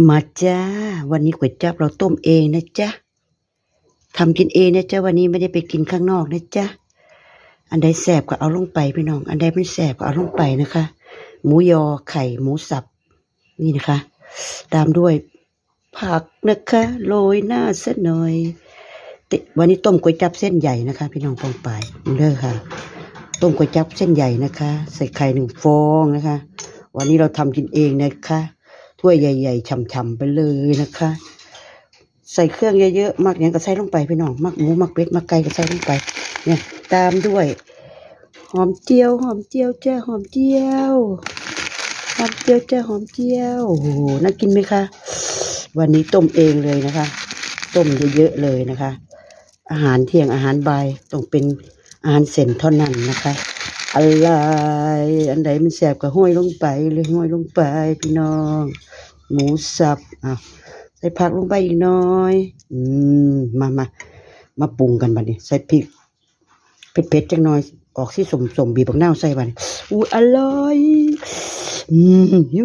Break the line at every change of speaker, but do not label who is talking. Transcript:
มาจ้าวันนี้ก๋วยจั๊บเราต้มเองนะจ๊ะทำกินเองนะจ๊ะวันนี้ไม่ได้ไปกินข้างนอกนะจ๊ะอันใดแสบก็เอาลงไปพี่น้องอันใดไม่แสบก็เอาลงไปนะคะหมูยอไข่หมูสับนี่นะคะ ตามด้วยผักนะคะโรยหน้าสักหน่อยวันนี้ต้มก๋วยจั๊บเส้นใหญ่นะคะพี่น้องปองไปเด้อค่ะต้มก๋วยจั๊บเส้นใหญ่นะคะใส่ไข่1 ฟองนะคะ วันนี้เราทำกินเองนะคะถ้วยใหญ่ๆฉ่ำๆไปเลยนะคะ ใส่เครื่องเยอะๆมักอย่างก็ใส่ลงไปพี่น้องมักหมูมักเป็ดมักไก่ก็ใส่ลงไปเนี่ยตามด้วยหอมเจียวจ้าหอมเจียวจ้าหอมเจียวโอ้โหน่ากินไหมคะวันนี้ต้มเองเลยนะคะต้มเยอะๆเลยนะคะอาหารเที่ยงอาหารบ่ายต้องเป็นอาหารเส้นเท่านั้นนะคะอะไรอันใดมันแสบก็ห้อยลงไปเลยห้อยลงไปพี่น้องหมูสับใส่ผักลงไปอีกหน่อยมาปรุงกันบัดนี้ใส่พริกเผ็ดๆจังหน่อยออกสีส้มๆบีบบักนาวใส่บัดนี้อู้อร่อยหิว